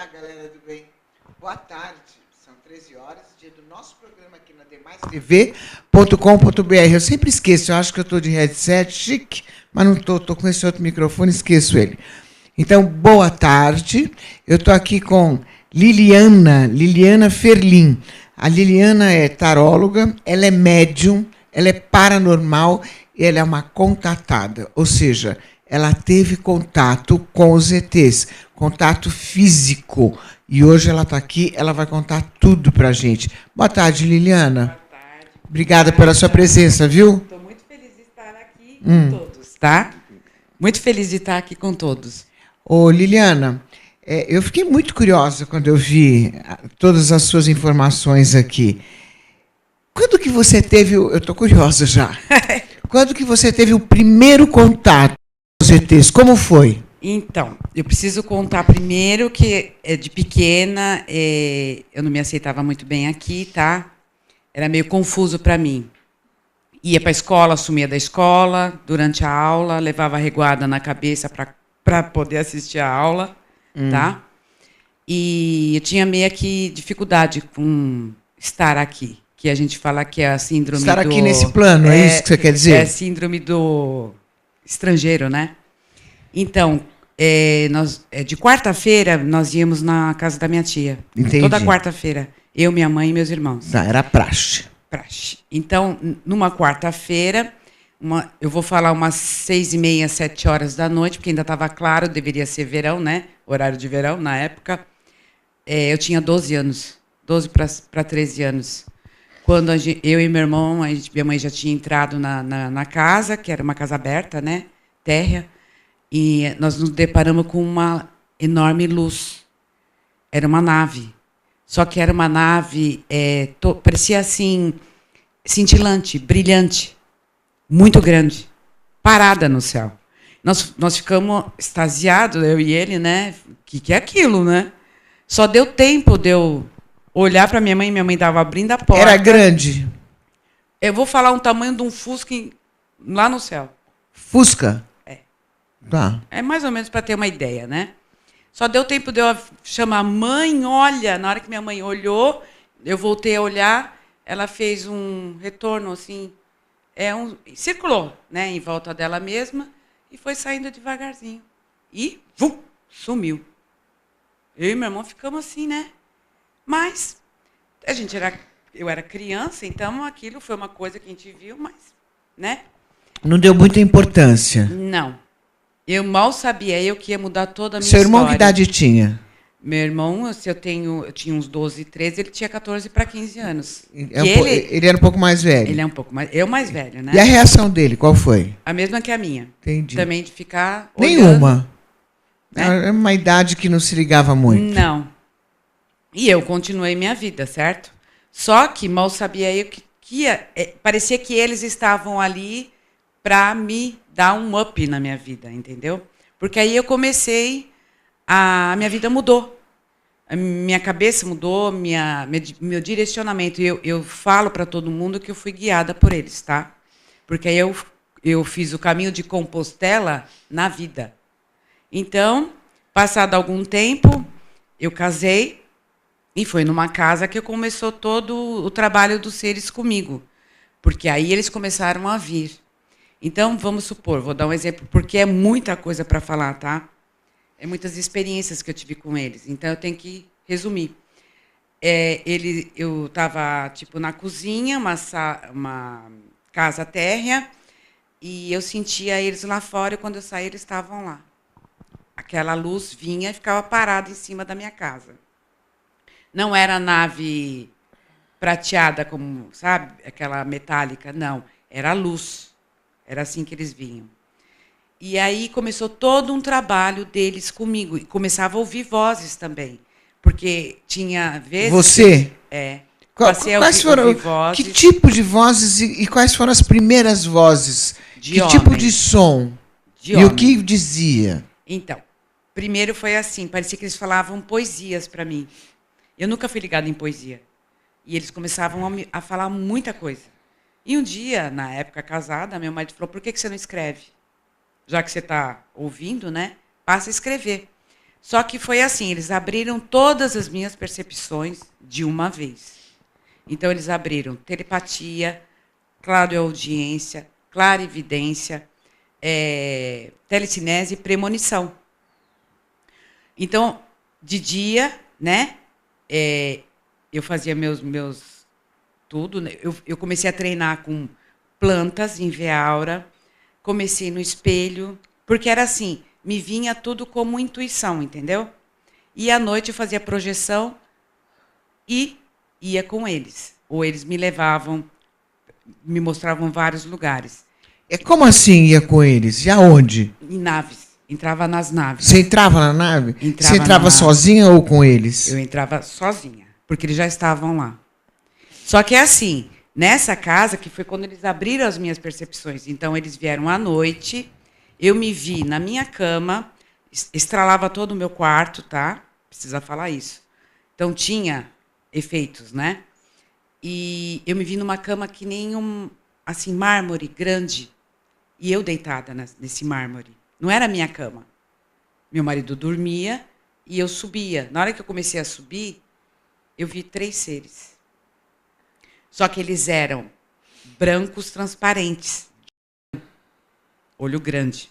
Olá, galera do bem. Boa tarde. São 13 horas, dia do nosso programa aqui na demais.tv.com.br. Eu sempre esqueço, eu acho que eu estou de headset chique, mas não estou com esse outro microfone, esqueço ele. Então, boa tarde. Eu estou aqui com Liliana Ferlin. A Liliana é taróloga, ela é médium, ela é paranormal e ela é uma contatada, ou seja, ela teve contato com os ETs, contato físico. E hoje ela está aqui, ela vai contar tudo para a gente. Boa tarde, Liliana. Boa tarde. Obrigada pela sua presença, viu? Estou muito feliz de estar aqui com todos, tá? Muito feliz de estar aqui com todos. Ô, Liliana, eu fiquei muito curiosa quando eu vi todas as suas informações aqui. Quando que você teve... Eu estou curiosa já. Quando que você teve o primeiro contato com os ETs? Como foi? Então, eu preciso contar primeiro que de pequena eu não me aceitava muito bem aqui, tá? Era meio confuso para mim. Ia para a escola, sumia da escola durante a aula, levava reguada na cabeça para poder assistir a aula, tá? E eu tinha meio que dificuldade com estar aqui, que a gente fala que é a síndrome estar aqui nesse plano, é isso que você quer dizer? É a síndrome do estrangeiro, né? Então, de quarta-feira, nós íamos na casa da minha tia. Entendi. Toda quarta-feira. Eu, minha mãe e meus irmãos. Tá, era praxe. Então, numa quarta-feira, eu vou falar umas 6h30, 7 horas da noite, porque ainda estava claro, deveria ser verão, né? Horário de verão, na época. Eu tinha 12 anos, 12 para 13 anos. Quando eu e meu irmão, minha mãe já tinha entrado na casa, que era uma casa aberta, né? Térrea, e nós nos deparamos com uma enorme luz. Era uma nave. Só que era uma nave, parecia assim, cintilante, brilhante, muito grande, parada no céu. Nós ficamos extasiados, eu e ele, né? O que é aquilo, né? Só deu tempo de eu olhar para minha mãe estava abrindo a porta. Era grande? Eu vou falar um tamanho de um Fusca lá no céu. Fusca? É. Tá. É mais ou menos para ter uma ideia, né? Só deu tempo de eu chamar mãe, olha. Na hora que minha mãe olhou, eu voltei a olhar, ela fez um retorno assim, circulou, né, em volta dela mesma e foi saindo devagarzinho. E sumiu. Eu e meu irmão ficamos assim, né? Mas eu era criança, então aquilo foi uma coisa que a gente viu, mas, né? Não deu muita importância. Não. Eu mal sabia, eu que ia mudar toda a minha Seu irmão história. que idade tinha? Meu irmão, eu tinha uns 12, 13, ele tinha 14 para 15 anos. Ele era um pouco mais velho. Ele é um pouco mais... Eu mais velho, né? E a reação dele, qual foi? A mesma que a minha. Entendi. Também de ficar Nenhuma. Né? Era uma idade que não se ligava muito. Não. E eu continuei minha vida, certo? Só que mal sabia eu parecia que eles estavam ali para me dar um up na minha vida, entendeu? Porque aí eu comecei, a minha vida mudou. A minha cabeça mudou, meu direcionamento. Eu falo para todo mundo que eu fui guiada por eles, tá? Porque aí eu fiz o caminho de Compostela na vida. Então, passado algum tempo, eu casei e foi numa casa que começou todo o trabalho dos seres comigo. Porque aí eles começaram a vir. Então, vamos supor, vou dar um exemplo, porque é muita coisa para falar, tá? É muitas experiências que eu tive com eles. Então, eu tenho que resumir. Eu estava, tipo, na cozinha, uma casa térrea, e eu sentia eles lá fora, e quando eu saí, eles estavam lá. Aquela luz vinha e ficava parada em cima da minha casa. Não era nave prateada, como, sabe, aquela metálica, não. Era luz. Era assim que eles vinham. E aí começou todo um trabalho deles comigo. E começava a ouvir vozes também. Porque tinha vezes... Você? Quais foram... vozes. Que tipo de vozes e quais foram as primeiras vozes? Que tipo de som? E o que dizia? Então, primeiro foi assim, parecia que eles falavam poesias para mim. Eu nunca fui ligada em poesia. E eles começavam a falar muita coisa. E um dia, na época casada, meu marido falou, por que você não escreve? Já que você está ouvindo, né? Passa a escrever. Só que foi assim, eles abriram todas as minhas percepções de uma vez. Então, eles abriram telepatia, clareaudiência, clarividência, telecinese e premonição. Então, de dia, né, eu fazia meus tudo. Né, eu comecei a treinar com plantas em Veaura, comecei no espelho, porque era assim, me vinha tudo como intuição, entendeu? E à noite eu fazia projeção e ia com eles. Ou eles me levavam, me mostravam vários lugares. Como assim ia com eles? E aonde? Em naves. Entrava nas naves. Você entrava na nave? Entrava Você entrava sozinha ou com eles? Eu entrava sozinha, porque eles já estavam lá. Só que é assim, nessa casa, que foi quando eles abriram as minhas percepções. Então, eles vieram à noite, eu me vi na minha cama, estralava todo o meu quarto, tá? Precisa falar isso. Então, tinha efeitos, né? E eu me vi numa cama que nem assim, mármore grande, e eu deitada nesse mármore. Não era a minha cama. Meu marido dormia e eu subia. Na hora que eu comecei a subir, eu vi 3 seres. Só que eles eram brancos transparentes, olho grande.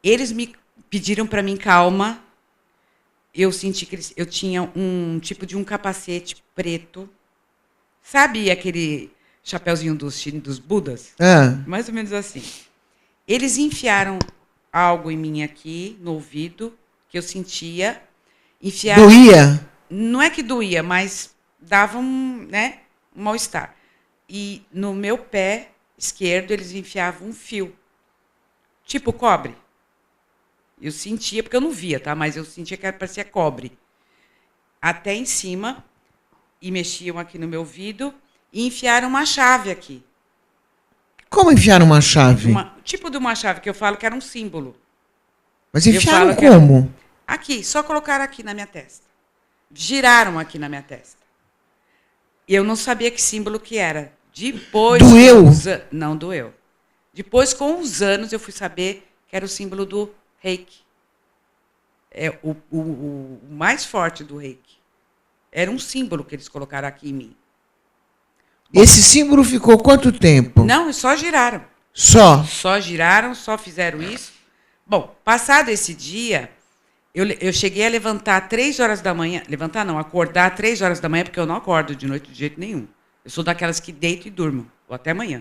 Eles me pediram para mim calma. Eu senti que eu tinha um tipo de um capacete preto. Sabe aquele chapeuzinho dos Budas? Mais ou menos assim. Eles enfiaram algo em mim aqui, no ouvido, que eu sentia. Enfiaram... Doía? Não é que doía, mas dava um mal-estar. E no meu pé esquerdo, eles enfiavam um fio. Tipo cobre. Eu sentia, porque eu não via, tá? Mas eu sentia que parecia cobre. Até em cima, e mexiam aqui no meu ouvido, e enfiaram uma chave aqui. Como enfiaram uma chave? Tipo de uma chave, que eu falo que era um símbolo. Mas enfiaram como? Aqui, só colocaram aqui na minha testa. Giraram aqui na minha testa. E eu não sabia que símbolo que era. Depois... Doeu? Não doeu. Depois, com os anos, eu fui saber que era o símbolo do Reiki. É o mais forte do Reiki. Era um símbolo que eles colocaram aqui em mim. Esse símbolo ficou quanto tempo? Não, só giraram. Só? Só giraram, só fizeram isso. Bom, passado esse dia, eu cheguei a levantar 3 horas da manhã. Levantar não, acordar 3 horas da manhã, porque eu não acordo de noite de jeito nenhum. Eu sou daquelas que deito e durmo. Ou até amanhã.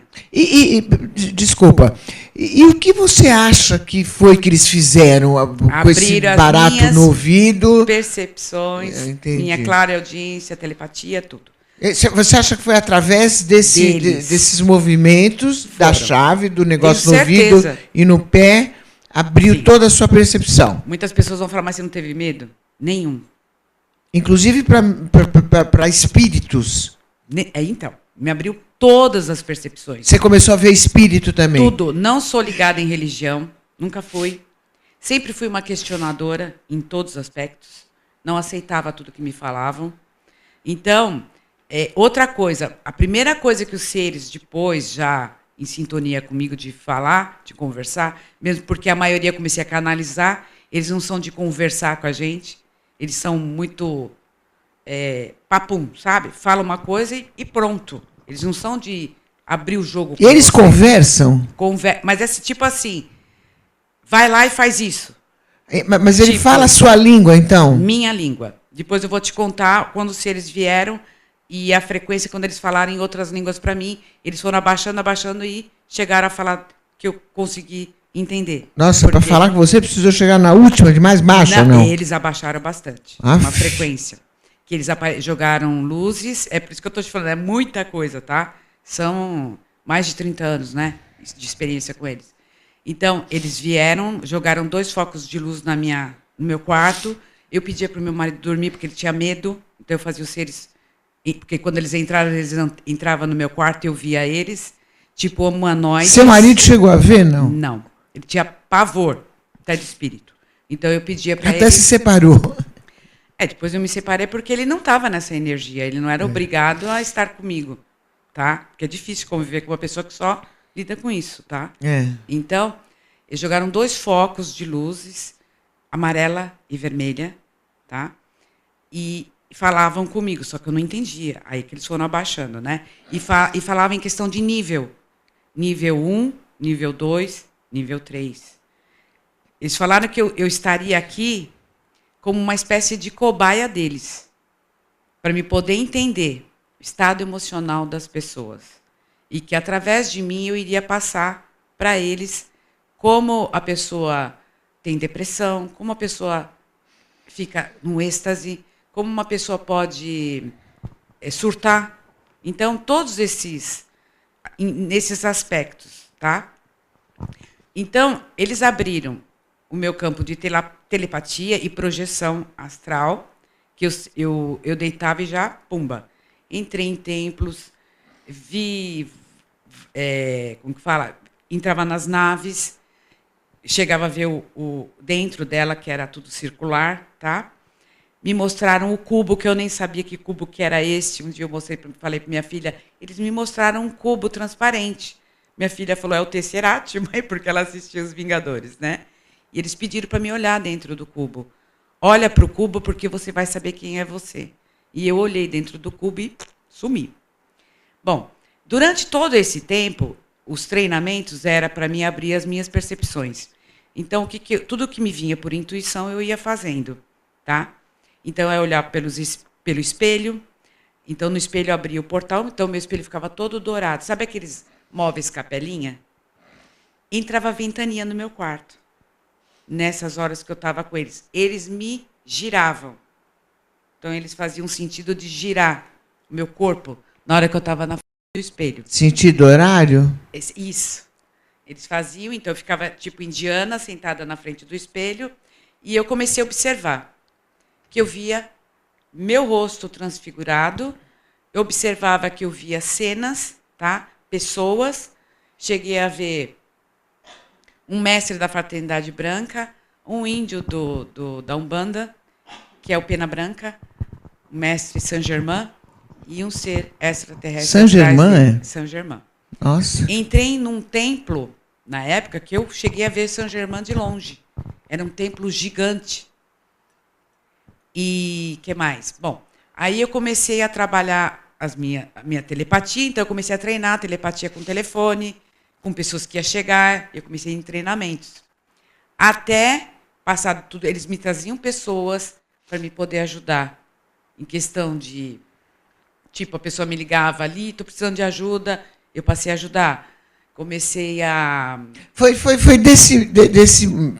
Desculpa. E o que você acha que foi que eles fizeram com esse barato no ouvido? Percepções, minha clareaudiência, telepatia, tudo. Você acha que foi através desses movimentos, da chave, do negócio no ouvido e no pé, abriu toda a sua percepção? Muitas pessoas vão falar, mas você não teve medo? Nenhum. Inclusive para espíritos? Então, me abriu todas as percepções. Você começou a ver espírito também? Tudo. Não sou ligada em religião, nunca fui. Sempre fui uma questionadora em todos os aspectos. Não aceitava tudo que me falavam. Então... outra coisa, a primeira coisa que os seres, depois, já em sintonia comigo, de falar, de conversar, mesmo porque a maioria eu comecei a canalizar, eles não são de conversar com a gente, eles são muito papum, sabe? Fala uma coisa e pronto. Eles não são de abrir o jogo. E eles conversam? Mas é tipo assim, vai lá e faz isso. Mas ele fala a sua língua, então? Minha língua. Depois eu vou te contar quando os seres vieram. E a frequência, quando eles falaram em outras línguas para mim, eles foram abaixando e chegaram a falar que eu consegui entender. Nossa, para falar que você precisou chegar na última, de mais baixa, não? Eles abaixaram bastante. Uma frequência. Que eles jogaram luzes. É por isso que eu estou te falando, é muita coisa, tá? São mais de 30 anos, né? De experiência com eles. Então, eles vieram, jogaram 2 focos de luz no meu quarto. Eu pedia para o meu marido dormir, porque ele tinha medo. Então, eu fazia os seres... Porque quando eles entravam no meu quarto, eu via eles, tipo humanoides. Seu marido chegou a ver, não? Não. Ele tinha pavor, até de espírito. Então eu pedia para ele... Até se separou. Depois eu me separei porque ele não estava nessa energia. Ele não era obrigado a estar comigo, tá? Porque é difícil conviver com uma pessoa que só lida com isso, tá? Então, eles jogaram 2 focos de luzes. amarela e vermelha, tá? E falavam comigo, só que eu não entendia. Aí que eles foram abaixando, né? E falavam em questão de nível. Nível 1, nível 2, nível 3. Eles falaram que eu estaria aqui como uma espécie de cobaia deles, para me poder entender o estado emocional das pessoas. E que, através de mim, eu iria passar para eles como a pessoa tem depressão, como a pessoa fica no êxtase, como uma pessoa pode surtar. Então, todos nesses aspectos, tá? Então, eles abriram o meu campo de telepatia e projeção astral, que eu deitava e já, pumba. Entrei em templos, vi, como que fala? Entrava nas naves, chegava a ver o dentro dela, que era tudo circular, tá? Me mostraram o cubo, que eu nem sabia que cubo que era este. Um dia eu falei para minha filha, eles me mostraram um cubo transparente. Minha filha falou, é o Tesseract, mãe, porque ela assistia Os Vingadores, né? E eles pediram para me olhar dentro do cubo. Olha para o cubo, porque você vai saber quem é você. E eu olhei dentro do cubo e sumi. Bom, durante todo esse tempo, os treinamentos era para mim abrir as minhas percepções. Então, tudo que me vinha por intuição, eu ia fazendo, tá? Então, é olhar pelo espelho. Então, no espelho, eu abria o portal. Então, meu espelho ficava todo dourado. Sabe aqueles móveis capelinha? Entrava ventania no meu quarto. Nessas horas que eu estava com eles. Eles me giravam. Então, eles faziam sentido de girar o meu corpo na hora que eu estava na frente do espelho. Sentido horário? Isso. Eles faziam, então eu ficava tipo indiana, sentada na frente do espelho, e eu comecei a observar que eu via meu rosto transfigurado, eu observava que eu via cenas, tá? Pessoas, cheguei a ver um mestre da Fraternidade Branca, um índio da Umbanda, que é o Pena Branca, o mestre Saint-Germain, e um ser extraterrestre. Saint-Germain? Saint-Germain. Nossa. Entrei num templo, na época, que eu cheguei a ver Saint-Germain de longe. Era um templo gigante. E que mais? Bom, aí eu comecei a trabalhar a minha telepatia, então eu comecei a treinar telepatia com telefone, com pessoas que iam chegar, eu comecei em treinamentos. Até, passado tudo, eles me traziam pessoas para me poder ajudar. Em questão de, tipo, a pessoa me ligava ali, estou precisando de ajuda, eu passei a ajudar. Comecei a... Foi desse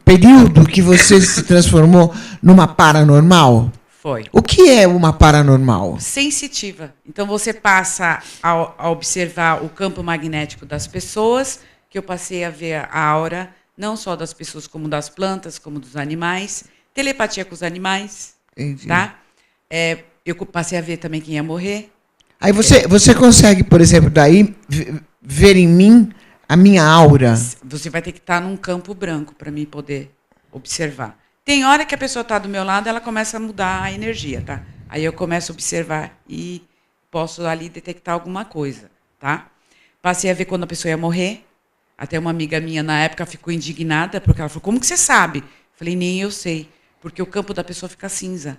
período que você se transformou numa paranormal? Foi. O que é uma paranormal? Sensitiva. Então, você passa a observar o campo magnético das pessoas, que eu passei a ver a aura, não só das pessoas, como das plantas, como dos animais. Telepatia com os animais. Entendi. Tá? Eu passei a ver também quem ia morrer. Aí você consegue, por exemplo, daí ver em mim a minha aura? Você vai ter que estar num campo branco para mim poder observar. Tem hora que a pessoa está do meu lado, ela começa a mudar a energia, tá? Aí eu começo a observar e posso ali detectar alguma coisa, tá? Passei a ver quando a pessoa ia morrer. Até uma amiga minha, na época, ficou indignada, porque ela falou, como que você sabe? Falei, nem eu sei, porque o campo da pessoa fica cinza.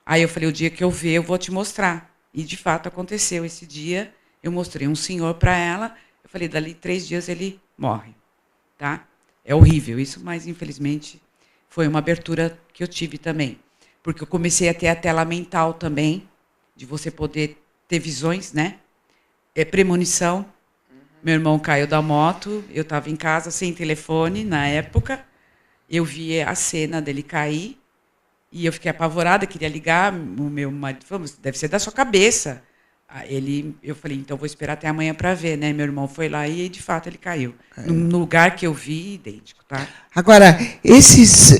Aí eu falei, o dia que eu ver, eu vou te mostrar. E, de fato, aconteceu esse dia. Eu mostrei um senhor para ela. Eu falei, dali 3 dias ele morre. Tá? É horrível isso, mas, infelizmente, foi uma abertura que eu tive também. Porque eu comecei a ter a tela mental também, de você poder ter visões, né? Premonição. Meu irmão caiu da moto, eu estava em casa sem telefone na época. Eu vi a cena dele cair e eu fiquei apavorada, queria ligar. O meu marido falou, deve ser da sua cabeça. Eu falei, então vou esperar até amanhã para ver, né? Meu irmão foi lá e, de fato, ele caiu. No lugar que eu vi, idêntico, tá? Agora, esses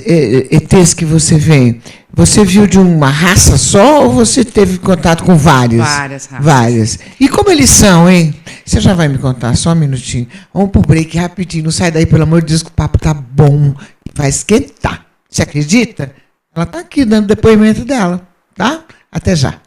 ETs que você vê, você viu de uma raça só ou você teve contato com várias? Várias raças. Várias. E como eles são, hein? Você já vai me contar, só um minutinho. Vamos pro break rapidinho, não sai daí, pelo amor de Deus, que o papo tá bom. Vai esquentar. Você acredita? Ela tá aqui dando depoimento dela, tá? Até já.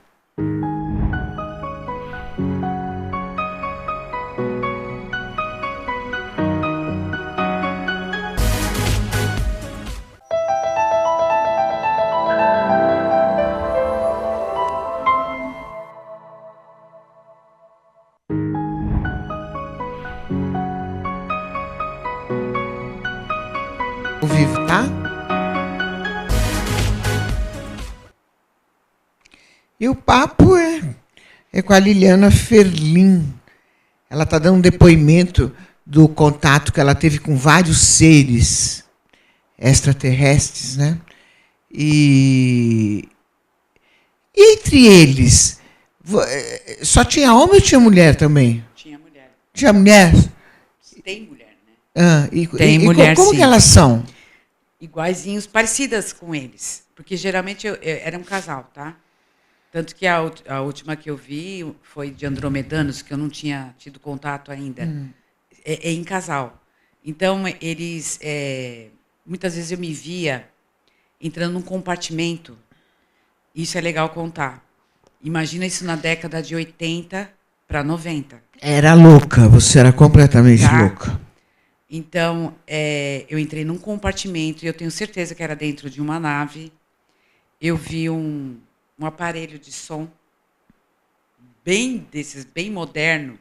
E o papo é com a Liliana Ferlin. Ela está dando um depoimento do contato que ela teve com vários seres extraterrestres, né? E entre eles, só tinha homem ou tinha mulher também? Tinha mulher. Tinha mulher? Tem mulher, né? Tem mulher, como sim. que elas são? Iguaizinhos, parecidas com eles. Porque geralmente eu era um casal, tá? Tanto que a última que eu vi foi de andromedanos, que eu não tinha tido contato ainda. É em casal. Então, eles... muitas vezes eu me via entrando num compartimento. Isso é legal contar. Imagina isso na década de 80 para 90. Era louca, você era completamente Tá? louca. Então, eu entrei num compartimento, e eu tenho certeza que era dentro de uma nave. Eu vi um aparelho de som bem moderno,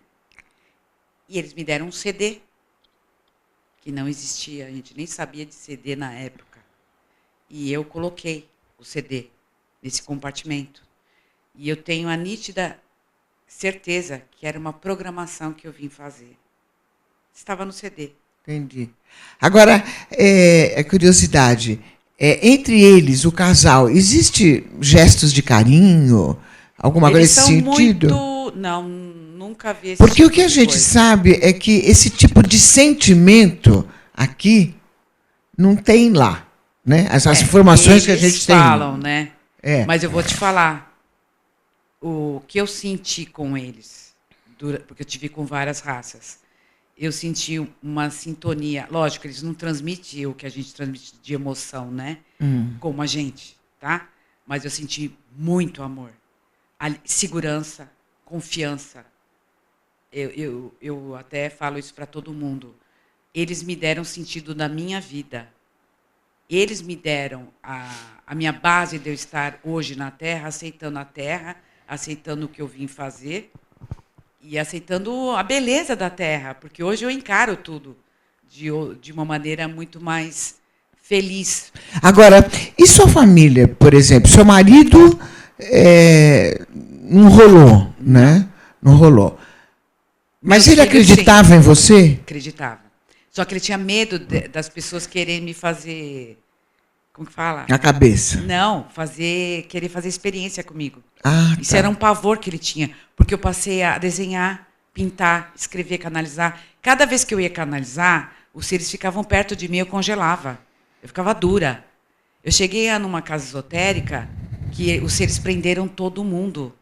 e eles me deram um CD, que não existia, a gente nem sabia de CD na época. E eu coloquei o CD nesse compartimento. E eu tenho a nítida certeza que era uma programação que eu vim fazer. Estava no CD. Entendi. Agora, curiosidade. Entre eles, o casal, existe gestos de carinho? Alguma coisa Eles nesse são sentido? muito... Não, nunca vi esse Porque tipo o que a de gente coisa. sabe é que esse tipo de sentimento aqui não tem lá, né? As informações que a Eles gente tem. falam, né? É. Mas eu vou te falar o que eu senti com eles, porque eu tive com várias raças. Eu senti uma sintonia. Lógico, eles não transmitem o que a gente transmite de emoção, né? Como a gente, tá? Mas eu senti muito amor, segurança, confiança. Eu até falo isso para todo mundo. Eles me deram sentido na minha vida. Eles me deram a minha base de eu estar hoje na Terra, aceitando o que eu vim fazer e aceitando a beleza da Terra, porque hoje eu encaro tudo de uma maneira muito mais feliz. Agora, e sua família, por exemplo? Seu marido não rolou, né? Não rolou. Mas Meus ele filhos, acreditava em você? Acreditava. Só que ele tinha medo das pessoas quererem me fazer... Como que fala? Na cabeça. Não, querer fazer experiência comigo. Isso Tá. era um pavor que ele tinha, porque eu passei a desenhar, pintar, escrever, canalizar. Cada vez que eu ia canalizar, os seres ficavam perto de mim, eu congelava. Eu ficava dura. Eu cheguei numa casa esotérica que os seres prenderam todo mundo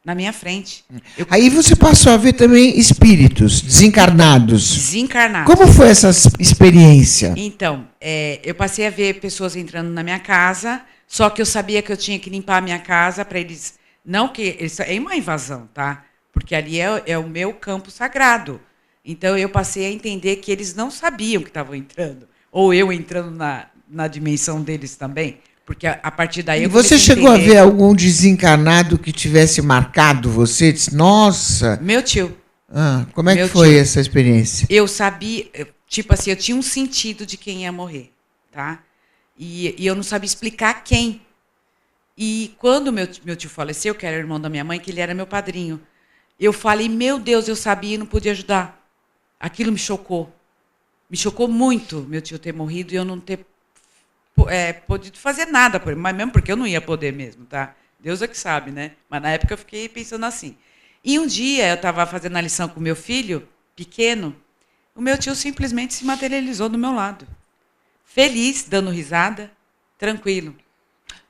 na minha frente. Aí você passou a ver também espíritos desencarnados. Desencarnados. Como foi essa experiência? Então, eu passei a ver pessoas entrando na minha casa, só que eu sabia que eu tinha que limpar a minha casa para eles... Não que... Isso é uma invasão, tá? Porque ali é o meu campo sagrado. Então, eu passei a entender que eles não sabiam que estavam entrando. Ou eu entrando na dimensão deles também. Porque a partir daí... E você chegou a ver algum desencarnado que tivesse marcado você? Disse, nossa... Meu tio. Como é que foi essa experiência? Eu sabia... Tipo assim, eu tinha um sentido de quem ia morrer, tá? E eu não sabia explicar quem. E quando meu tio faleceu, que era o irmão da minha mãe, que ele era meu padrinho, eu falei, meu Deus, eu sabia e não podia ajudar. Aquilo me chocou. Me chocou muito meu tio ter morrido e eu não ter podido fazer nada por ele. Mas mesmo porque eu não ia poder mesmo, tá? Deus é que sabe, né? Mas na época eu fiquei pensando assim. E um dia eu estava fazendo a lição com meu filho, pequeno, o meu tio simplesmente se materializou do meu lado. Feliz, dando risada, tranquilo.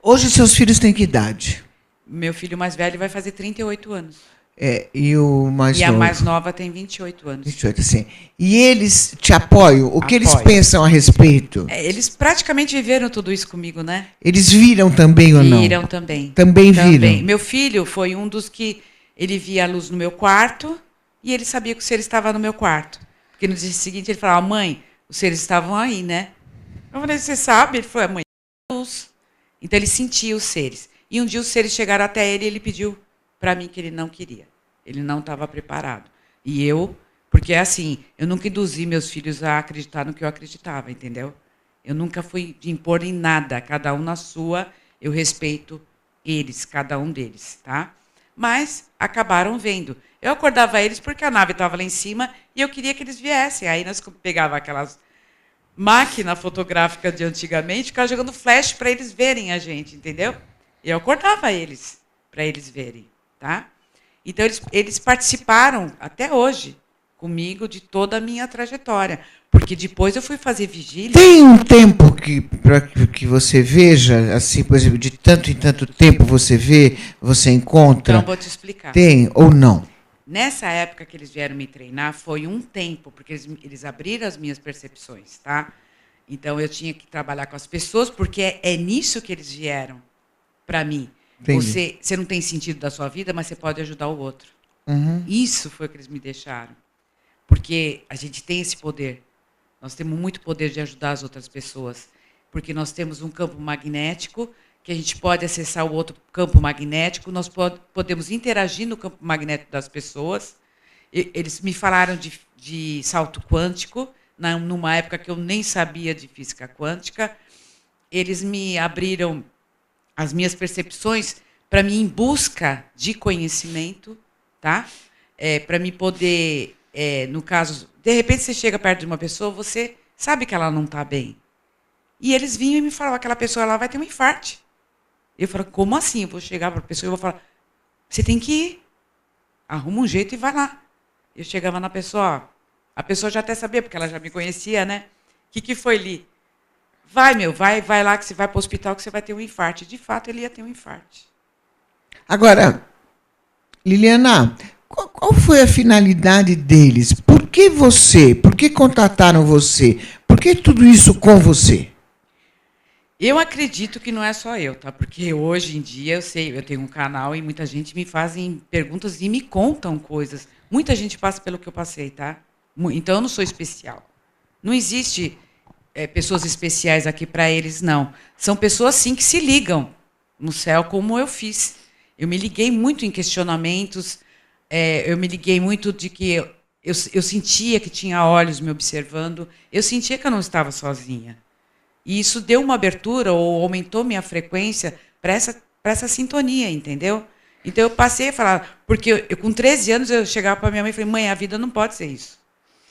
Hoje seus filhos têm que idade? Meu filho mais velho vai fazer 38 anos. E o mais novo? E a mais nova tem 28 anos. 28, sim. E eles te apoiam? O que eles Apoiam. pensam a respeito? Eles praticamente viveram tudo isso comigo, né? Eles viram também ou não? Viram também. Também viram? Meu filho foi um dos que... Ele via a luz no meu quarto e ele sabia que o ser estava no meu quarto. Porque no dia seguinte ele falava, mãe, os seres estavam aí, né? Eu falei, você sabe? Ele falou, mãe, luz. Então ele sentia os seres. E um dia os seres chegaram até ele e ele pediu para mim que ele não queria. Ele não estava preparado. E eu, porque assim, eu nunca induzi meus filhos a acreditar no que eu acreditava, entendeu? Eu nunca fui de impor em nada, cada um na sua, eu respeito eles, cada um deles, tá? Mas acabaram vendo. Eu acordava eles porque a nave estava lá em cima e eu queria que eles viessem. Aí nós pegava aquelas máquinas fotográficas de antigamente, ficava jogando flash para eles verem a gente, entendeu? E eu acordava eles para eles verem, tá? Então eles participaram até hoje comigo de toda a minha trajetória, porque depois eu fui fazer vigília. Tem um tempo para que você veja, assim, por exemplo, de tanto em tanto tempo você vê, você encontra? Então, vou te explicar. Tem ou não? Nessa época que eles vieram me treinar, foi um tempo, porque eles abriram as minhas percepções, tá? Então, eu tinha que trabalhar com as pessoas, porque é nisso que eles vieram para mim. Você não tem sentido da sua vida, mas você pode ajudar o outro. Uhum. Isso foi o que eles me deixaram. Porque a gente tem esse poder. Nós temos muito poder de ajudar as outras pessoas. Porque nós temos um campo magnético, que a gente pode acessar o outro campo magnético, nós podemos interagir no campo magnético das pessoas. Eles me falaram de salto quântico, numa época que eu nem sabia de física quântica. Eles me abriram as minhas percepções para mim em busca de conhecimento, tá? Para me poder, no caso, de repente você chega perto de uma pessoa, você sabe que ela não está bem. E eles vinham e me falavam, aquela pessoa ela vai ter um infarto. Eu falo, como assim? Eu vou chegar para a pessoa e vou falar, você tem que ir. Arruma um jeito e vai lá. Eu chegava na pessoa, ó, a pessoa já até sabia, porque ela já me conhecia, né? O que foi, Li? Vai lá que você vai para o hospital que você vai ter um infarto. De fato, ele ia ter um infarto. Agora, Liliana, qual foi a finalidade deles? Por que você? Por que contataram você? Por que tudo isso com você? Eu acredito que não é só eu, tá? Porque hoje em dia eu tenho um canal e muita gente me fazem perguntas e me contam coisas. Muita gente passa pelo que eu passei, tá? Então eu não sou especial. Não existe pessoas especiais aqui para eles, não. São pessoas, sim, que se ligam no céu, como eu fiz. Eu me liguei muito em questionamentos, eu me liguei muito de que eu sentia que tinha olhos me observando, eu sentia que eu não estava sozinha. E isso deu uma abertura ou aumentou minha frequência para essa sintonia, entendeu? Então eu passei a falar, porque eu com 13 anos eu chegava para minha mãe e falei, mãe, a vida não pode ser isso.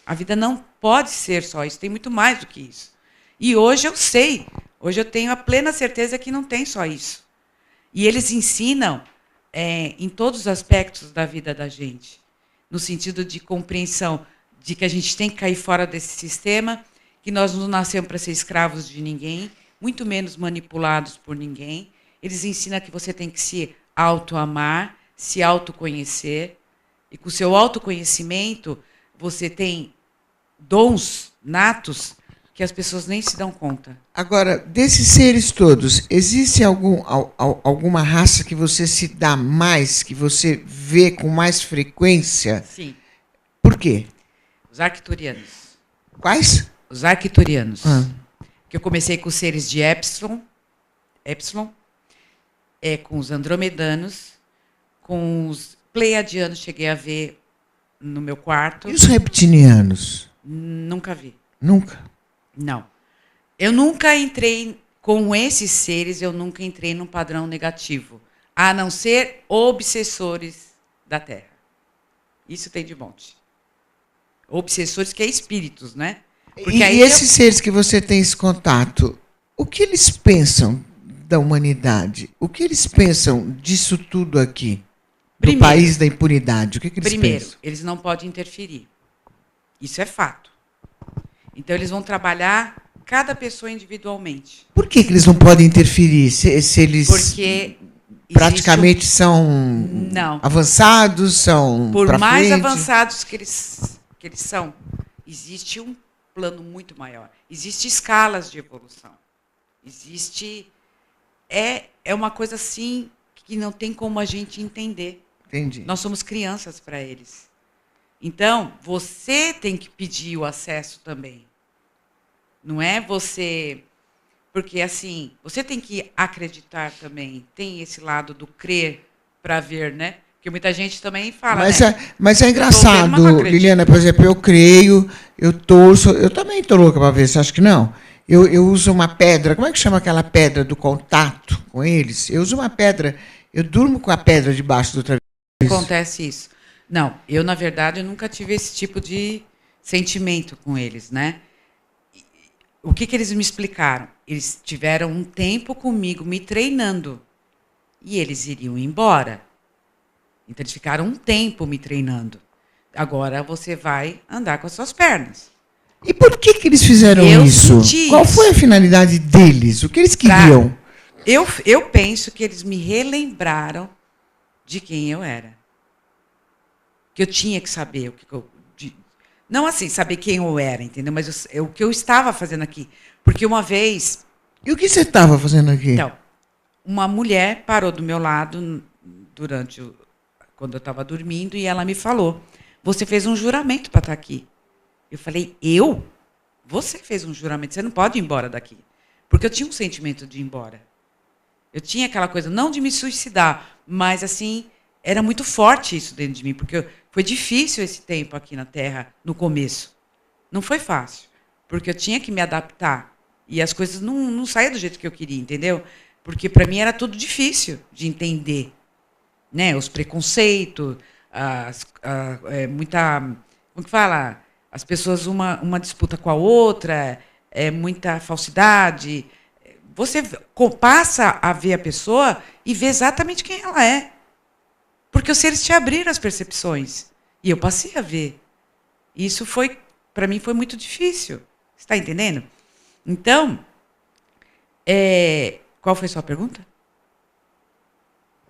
A vida não pode ser só isso, tem muito mais do que isso. E hoje eu sei, hoje eu tenho a plena certeza que não tem só isso. E eles ensinam em todos os aspectos da vida da gente, no sentido de compreensão de que a gente tem que cair fora desse sistema, que nós não nascemos para ser escravos de ninguém, muito menos manipulados por ninguém. Eles ensinam que você tem que se autoamar, se autoconhecer, e com o seu autoconhecimento você tem dons natos que as pessoas nem se dão conta. Agora, desses seres todos, existe alguma raça que você se dá mais, que você vê com mais frequência? Sim. Por quê? Os arcturianos. Quais? Os arcturianos. Que eu comecei com os seres de Epsilon, com os andromedanos, com os pleiadianos, cheguei a ver no meu quarto. E os reptilianos? Nunca vi. Nunca? Não. Eu nunca entrei, com esses seres, eu nunca entrei num padrão negativo, a não ser obsessores da Terra. Isso tem de monte. Obsessores, que é espíritos, né? Porque e esses seres que você tem esse contato, o que eles pensam da humanidade? O que eles pensam disso tudo aqui? Do país da impunidade? O que eles pensam? Primeiro, eles não podem interferir. Isso é fato. Então, eles vão trabalhar cada pessoa individualmente. Por que eles não podem interferir? Se eles porque praticamente são avançados, são por mais frente. Avançados que eles são, existe um plano muito maior. Existem escalas de evolução. Existe... É uma coisa assim que não tem como a gente entender. Entendi. Nós somos crianças para eles. Então, você tem que pedir o acesso também. Não é você... Porque, assim, você tem que acreditar também. Tem esse lado do crer para ver, né? Porque muita gente também fala, mas é engraçado, Liliana, por exemplo, eu creio, eu torço, eu também estou louca para ver, você acha que não? Eu uso uma pedra, como é que chama aquela pedra do contato com eles? Eu uso uma pedra, eu durmo com a pedra debaixo do travesseiro. Acontece isso. Não, eu, na verdade, eu nunca tive esse tipo de sentimento com eles, né? O que eles me explicaram? Eles tiveram um tempo comigo me treinando e eles iriam embora. Então, eles ficaram um tempo me treinando. Agora você vai andar com as suas pernas. E por que eles fizeram isso? Qual foi a finalidade deles? O que eles queriam? Eu penso que eles me relembraram de quem eu era. Que eu tinha que saber não assim, saber quem eu era, entendeu? Mas o que eu estava fazendo aqui. Porque uma vez... E o que você estava fazendo aqui? Então, uma mulher parou do meu lado quando eu estava dormindo e ela me falou, você fez um juramento para estar aqui. Eu falei, eu? Você fez um juramento, você não pode ir embora daqui. Porque eu tinha um sentimento de ir embora. Eu tinha aquela coisa, não de me suicidar, mas assim, era muito forte isso dentro de mim, porque foi difícil esse tempo aqui na Terra, no começo. Não foi fácil, porque eu tinha que me adaptar. E as coisas não saíam do jeito que eu queria, entendeu? Porque para mim era tudo difícil de entender. Né? Os preconceitos, muita... Como que fala? As pessoas, uma disputa com a outra, muita falsidade. Você passa a ver a pessoa e vê exatamente quem ela é. Porque os seres te abriram as percepções. E eu passei a ver. Isso para mim, foi muito difícil. Você está entendendo? Então, qual foi a sua pergunta?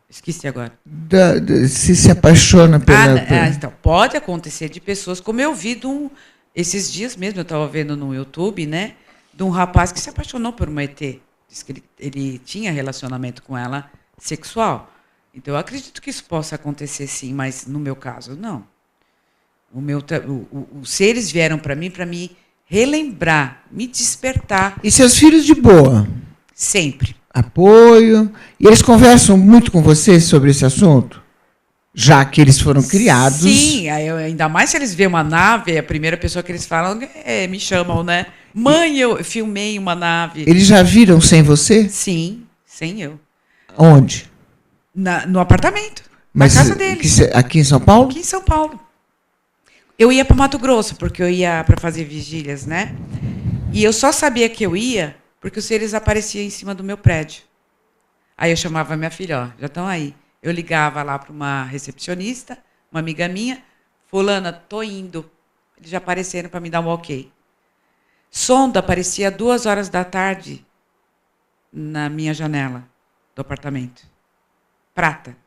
Esqueci agora. Se apaixona pela... Então, pode acontecer de pessoas, como eu vi esses dias mesmo, eu estava vendo no YouTube, né, de um rapaz que se apaixonou por uma ET. Diz que ele tinha relacionamento com ela sexual. Então, eu acredito que isso possa acontecer, sim, mas no meu caso, não. Os seres vieram para mim relembrar, me despertar. E seus filhos de boa? Sempre. Apoio. E eles conversam muito com você sobre esse assunto? Já que eles foram criados... Sim, ainda mais se eles veem uma nave, a primeira pessoa que eles falam me chamam, né? Mãe, eu filmei uma nave. Eles já viram sem você? Sim, sem eu. Onde? No apartamento, na casa deles. Aqui em São Paulo? Aqui em São Paulo. Eu ia para Mato Grosso, porque eu ia para fazer vigílias, né? E eu só sabia que eu ia porque os seres apareciam em cima do meu prédio. Aí eu chamava minha filha, ó, já estão aí. Eu ligava lá para uma recepcionista, uma amiga minha, fulana, tô indo. Eles já apareceram para me dar um ok. Sonda aparecia 2h da tarde na minha janela do apartamento. Prata.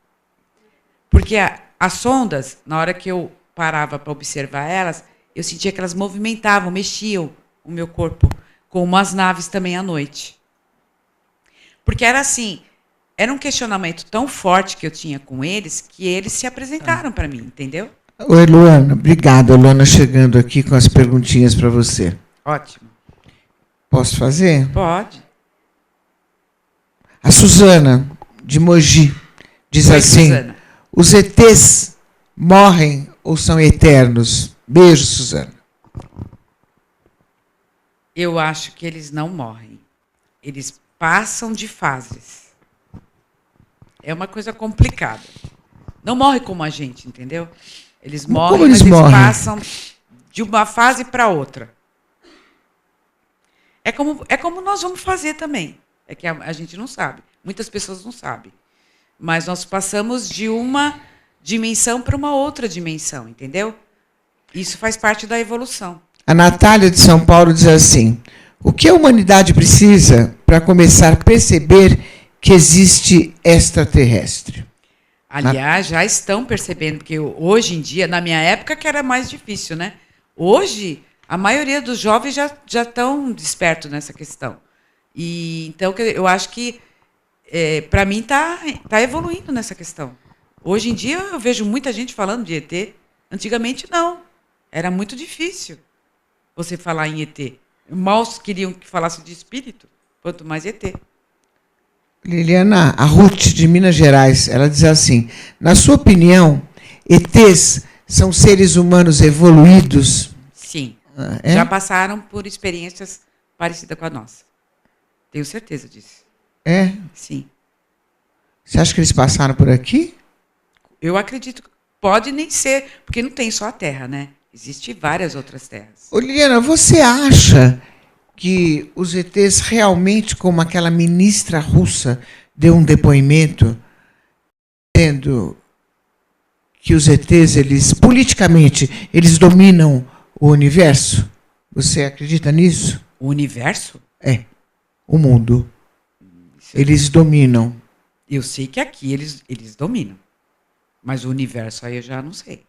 Porque as sondas, na hora que eu parava para observar elas, eu sentia que elas movimentavam, mexiam o meu corpo, como as naves também à noite. Porque era assim, era um questionamento tão forte que eu tinha com eles, que eles se apresentaram para mim, entendeu? Oi, Luana. Obrigada, Luana, chegando aqui com as perguntinhas para você. Ótimo. Posso fazer? Pode. A Suzana, de Mogi, diz assim, Suzana. Os ETs morrem ou são eternos? Beijo, Suzana. Eu acho que eles não morrem. Eles passam de fases. É uma coisa complicada. Não morre como a gente, entendeu? Eles morrem, mas eles passam de uma fase para outra. É como nós vamos fazer também. É que a gente não sabe. Muitas pessoas não sabem. Mas nós passamos de uma dimensão para uma outra dimensão, entendeu? Isso faz parte da evolução. A Natália de São Paulo diz assim, o que a humanidade precisa para começar a perceber que existe extraterrestre? Aliás, já estão percebendo, porque hoje em dia, na minha época que era mais difícil, né? Hoje, a maioria dos jovens já estão despertos nessa questão. E, então, eu acho que, para mim, tá evoluindo nessa questão. Hoje em dia, eu vejo muita gente falando de ET. Antigamente, não. Era muito difícil você falar em ET. Mal queriam que falasse de espírito, quanto mais ET. Liliana, a Ruth, de Minas Gerais, ela diz assim, na sua opinião, ETs são seres humanos evoluídos? Sim. Já passaram por experiências parecidas com a nossa. Tenho certeza disso. É? Sim. Você acha que eles passaram por aqui? Eu acredito que pode nem ser, porque não tem só a Terra, né? Existem várias outras terras. Ô, Liliana, você acha que os ETs realmente, como aquela ministra russa deu um depoimento, dizendo que os ETs, eles, politicamente, eles dominam o universo? Você acredita nisso? O universo? É, o mundo. Eles dominam. Eu sei que aqui eles dominam. Mas o universo aí eu já não sei.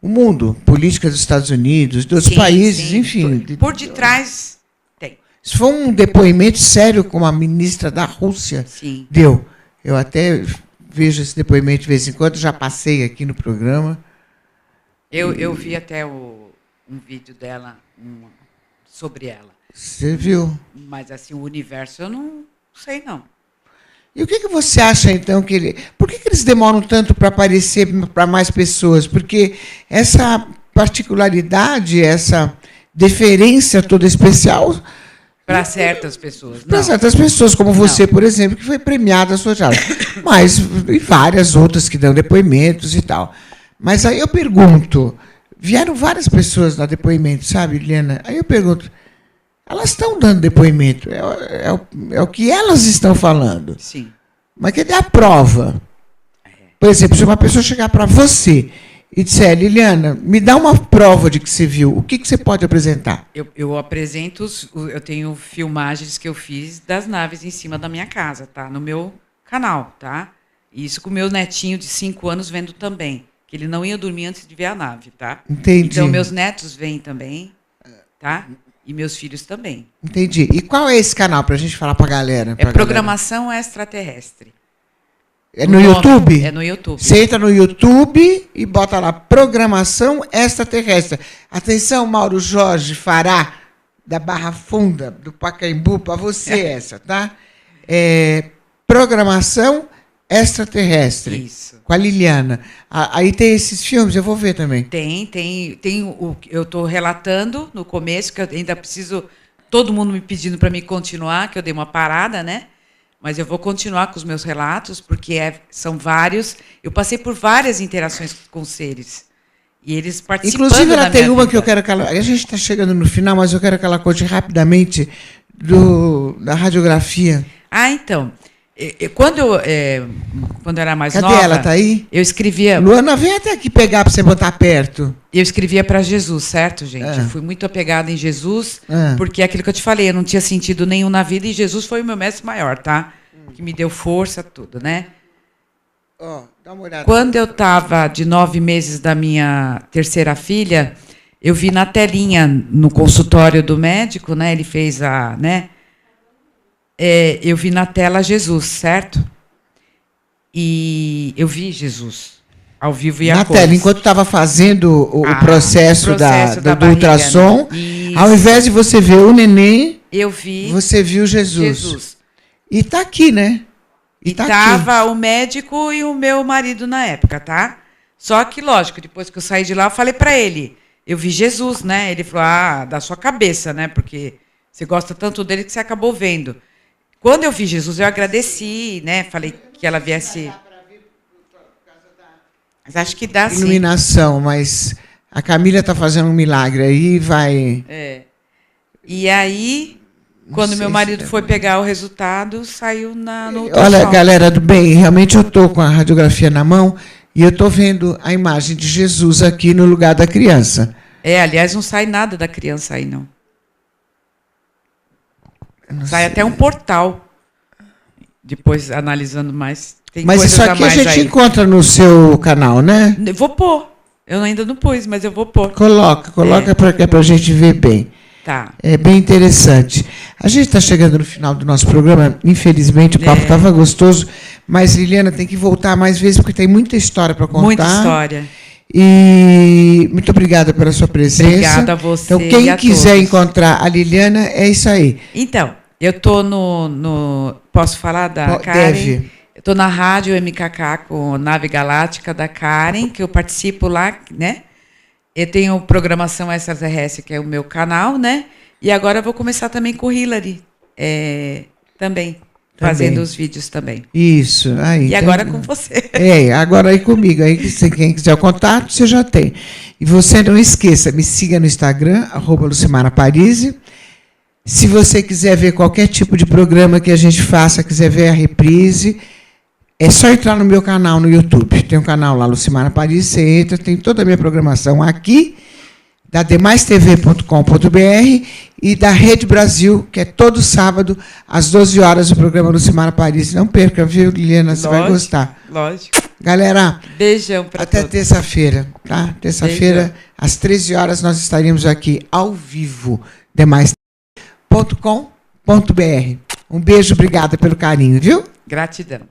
O mundo, política dos Estados Unidos, dos Sim, países, sim. enfim. Por detrás tem. Isso foi um depoimento sério como a ministra da Rússia Sim. deu. Eu até vejo esse depoimento de vez em quando, já passei aqui no programa. Eu vi até um vídeo dela sobre ela. Você viu? Mas assim, o universo eu não sei, não. E o que você acha, então, que ele... Por que eles demoram tanto para aparecer para mais pessoas? Porque essa particularidade, essa deferência toda especial... Para certas pessoas, não. Para certas pessoas, como você, por exemplo, que foi premiada a sua charla. Mas e várias outras que dão depoimentos e tal. Mas aí eu pergunto, vieram várias pessoas dar depoimento, sabe, Liliana? Aí eu pergunto, elas estão dando depoimento, é o que elas estão falando. Sim. Mas cadê a prova? Por exemplo, se uma pessoa chegar para você e disser, Liliana, me dá uma prova de que você viu, o que você pode apresentar? Eu apresento, eu tenho filmagens que eu fiz das naves em cima da minha casa, tá? No meu canal, tá? E isso com o meu netinho de 5 anos vendo também, que ele não ia dormir antes de ver a nave, tá? Entendi. Então, meus netos veem também, tá? E meus filhos também. Entendi. E qual é esse canal, para a gente falar para a galera? É Programação Extraterrestre. É no YouTube? É no YouTube. Você entra no YouTube e bota lá, Programação Extraterrestre. Atenção, Mauro Jorge Fará, da Barra Funda, do Pacaembu, para você essa, tá? Programação Extraterrestre. Isso. Com a Liliana. Aí tem esses filmes, eu vou ver também. Tem eu estou relatando no começo, que eu ainda preciso, todo mundo me pedindo para me continuar, que eu dei uma parada, né? Mas eu vou continuar com os meus relatos, porque são vários. Eu passei por várias interações com seres. E eles participando. Inclusive, ela tem uma vida. que eu quero que ela. A gente está chegando no final, mas eu quero que ela conte rapidamente da radiografia. Ah, então. Quando eu era mais Cadê nova... ela? Está aí? Eu escrevia... Luana, vem até aqui pegar para você botar perto. Eu escrevia para Jesus, certo, gente? Eu fui muito apegada em Jesus, porque é aquilo que eu te falei, eu não tinha sentido nenhum na vida, e Jesus foi o meu mestre maior, tá? Que me deu força, tudo, né? Dá uma olhada. Quando eu estava de 9 meses da minha terceira filha, eu vi na telinha, no consultório do médico, né? Ele fez eu vi na tela Jesus, certo? E eu vi Jesus, ao vivo e a cores. Na tela, enquanto estava fazendo o processo do ultrassom, né? Ao invés de você ver o neném, você viu Jesus. E está aqui, né? E estava o médico e o meu marido na época, tá? Só que, lógico, depois que eu saí de lá, eu falei para ele, eu vi Jesus, né? Ele falou, da sua cabeça, né? Porque você gosta tanto dele que você acabou vendo. Quando eu vi Jesus, eu agradeci, né? Falei que ela viesse... Mas acho que dá, sim. Iluminação, mas a Camila está fazendo um milagre aí, vai... E aí, quando meu marido foi pegar o resultado, saiu no ultrassom. Olha, galera do bem, realmente eu estou com a radiografia na mão e eu estou vendo a imagem de Jesus aqui no lugar da criança. Aliás, não sai nada da criança aí, não. Sai até um portal. Depois, analisando mais, tem mas coisas isso aqui a gente aí. encontra no seu canal, né? Eu vou pôr. Eu ainda não pus, mas eu vou pôr. Coloca para a gente ver bem. Tá. É bem interessante. A gente está chegando no final do nosso programa. Infelizmente, o papo estava gostoso. Mas, Liliana, tem que voltar mais vezes, porque tem muita história para contar. Muita história. E muito obrigada pela sua presença. Obrigada a você. Então, quem quiser todos. encontrar a Liliana, é isso aí. Então, eu estou Posso falar da Karen? Deve. Eu estou na rádio MKK com Nave Galáctica da Karen, que eu participo lá, né? Eu tenho Programação Extraterrestre, que é o meu canal, né? E agora eu vou começar também com o Hillary, também. fazendo os vídeos também. Isso. Aí, e agora com você. Agora aí comigo. Aí, quem quiser o contato, você já tem. E você não esqueça, me siga no Instagram, @LucimarAParisi. Se você quiser ver qualquer tipo de programa que a gente faça, quiser ver a reprise, é só entrar no meu canal no YouTube. Tem um canal lá, Lucimara Paris, você entra, tem toda a minha programação aqui, da demaistv.com.br e da Rede Brasil, que é todo sábado, às 12 horas, o programa Lucimara Paris. Não perca, viu, Liliana? Você vai gostar. Lógico. Galera, beijão para todos. Até terça-feira, tá? Terça-feira, às 13 horas, nós estaremos aqui ao vivo, demaistv.com.br. Um beijo, obrigada pelo carinho, viu? Gratidão.